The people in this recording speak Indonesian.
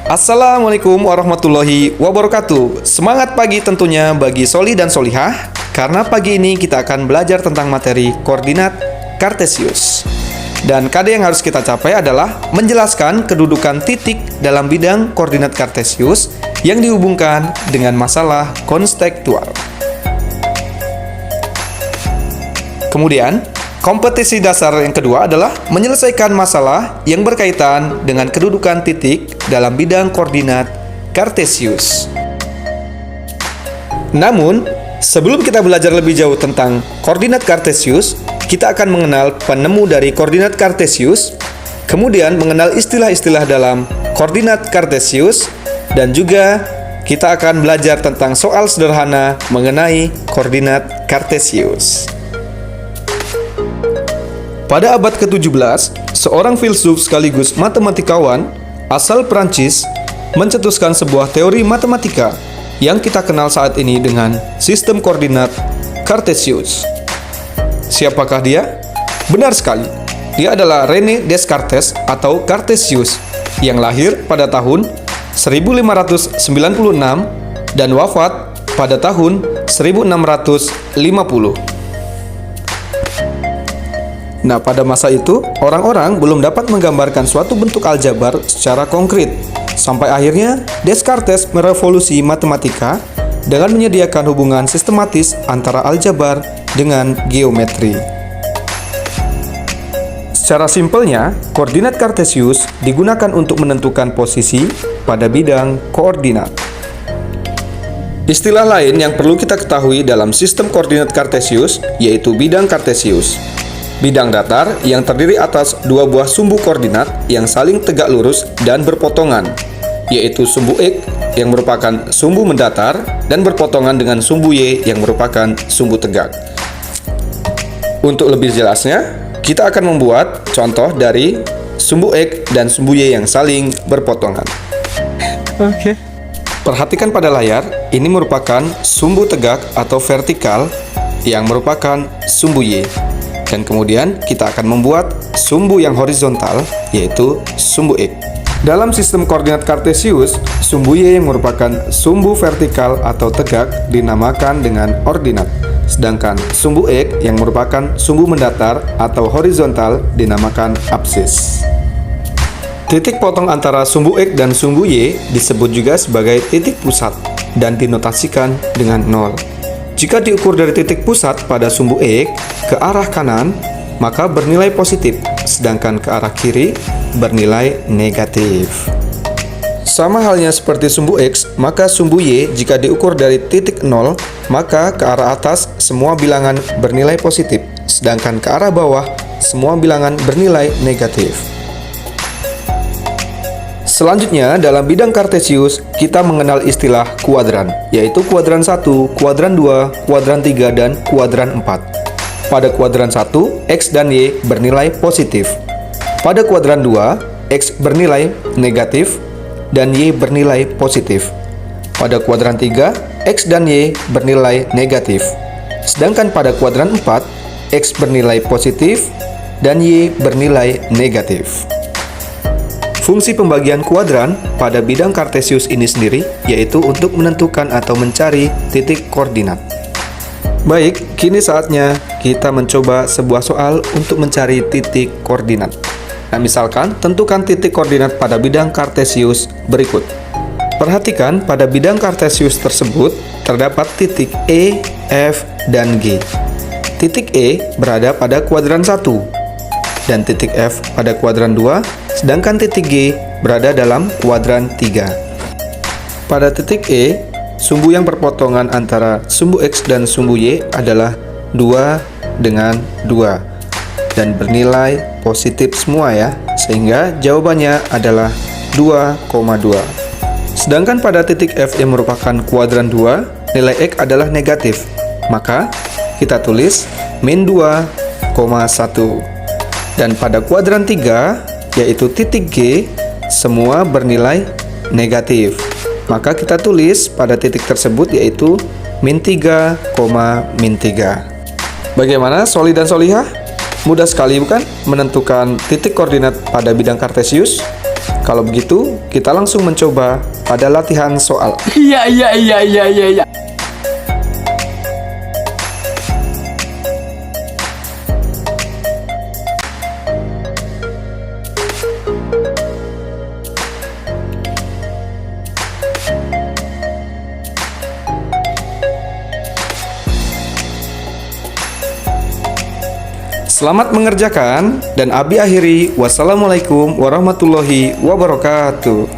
Assalamualaikum warahmatullahi wabarakatuh. Semangat pagi tentunya bagi Soli dan Solihah, karena pagi ini kita akan belajar tentang materi koordinat Kartesius. Dan KD yang harus kita capai adalah menjelaskan kedudukan titik dalam bidang koordinat Kartesius yang dihubungkan dengan masalah konstektual. Kemudian, kompetisi dasar yang kedua adalah menyelesaikan masalah yang berkaitan dengan kedudukan titik dalam bidang koordinat Kartesius. Namun, sebelum kita belajar lebih jauh tentang koordinat Kartesius, kita akan mengenal penemu dari koordinat Kartesius, kemudian mengenal istilah-istilah dalam koordinat Kartesius, dan juga kita akan belajar tentang soal sederhana mengenai koordinat Kartesius. Pada abad ke-17, seorang filsuf sekaligus matematikawan asal Prancis mencetuskan sebuah teori matematika yang kita kenal saat ini dengan sistem koordinat Kartesius. Siapakah dia? Benar sekali, dia adalah René Descartes atau Kartesius yang lahir pada tahun 1596 dan wafat pada tahun 1650. Nah, pada masa itu, orang-orang belum dapat menggambarkan suatu bentuk aljabar secara konkret. Sampai akhirnya, Descartes merevolusi matematika dengan menyediakan hubungan sistematis antara aljabar dengan geometri. Secara simpelnya, koordinat Kartesius digunakan untuk menentukan posisi pada bidang koordinat. Istilah lain yang perlu kita ketahui dalam sistem koordinat Kartesius yaitu bidang Kartesius. Bidang datar yang terdiri atas dua buah sumbu koordinat yang saling tegak lurus dan berpotongan, yaitu sumbu X yang merupakan sumbu mendatar dan berpotongan dengan sumbu Y yang merupakan sumbu tegak. Untuk lebih jelasnya, kita akan membuat contoh dari sumbu X dan sumbu Y yang saling berpotongan. Oke. Perhatikan pada layar, ini merupakan sumbu tegak atau vertikal yang merupakan sumbu Y. Dan kemudian kita akan membuat sumbu yang horizontal, yaitu sumbu X. Dalam sistem koordinat Kartesius, sumbu Y yang merupakan sumbu vertikal atau tegak dinamakan dengan ordinat. Sedangkan sumbu X yang merupakan sumbu mendatar atau horizontal dinamakan absis. Titik potong antara sumbu X dan sumbu Y disebut juga sebagai titik pusat dan dinotasikan dengan 0. Jika diukur dari titik pusat pada sumbu X ke arah kanan, maka bernilai positif, sedangkan ke arah kiri bernilai negatif. Sama halnya seperti sumbu X, maka sumbu Y jika diukur dari titik 0, maka ke arah atas semua bilangan bernilai positif, sedangkan ke arah bawah semua bilangan bernilai negatif. Selanjutnya, dalam bidang Kartesius, kita mengenal istilah kuadran, yaitu kuadran 1, kuadran 2, kuadran 3, dan kuadran 4. Pada kuadran 1, X dan Y bernilai positif. Pada kuadran 2, X bernilai negatif, dan Y bernilai positif. Pada kuadran 3, X dan Y bernilai negatif. Sedangkan pada kuadran 4, X bernilai positif, dan Y bernilai negatif. Fungsi pembagian kuadran pada bidang Kartesius ini sendiri yaitu untuk menentukan atau mencari titik koordinat. Baik, kini saatnya kita mencoba sebuah soal untuk mencari titik koordinat. Nah, misalkan tentukan titik koordinat pada bidang Kartesius berikut. Perhatikan pada bidang Kartesius tersebut terdapat titik E, F, dan G. Titik E berada pada kuadran 1 dan titik F pada kuadran 2, sedangkan titik G berada dalam kuadran 3. Pada titik E, sumbu yang berpotongan antara sumbu X dan sumbu Y adalah 2 dengan 2 dan bernilai positif semua ya, sehingga jawabannya adalah 2,2. Sedangkan pada titik F yang merupakan kuadran 2, nilai X adalah negatif, maka kita tulis min 2,1. Dan pada kuadran 3, yaitu titik G, semua bernilai negatif. Maka kita tulis pada titik tersebut yaitu min 3, min 3. Bagaimana Soli dan Solihah? Mudah sekali bukan menentukan titik koordinat pada bidang Kartesius? Kalau begitu, kita langsung mencoba pada latihan soal. Iya. Selamat mengerjakan, dan Abi akhiri. Wassalamualaikum warahmatullahi wabarakatuh.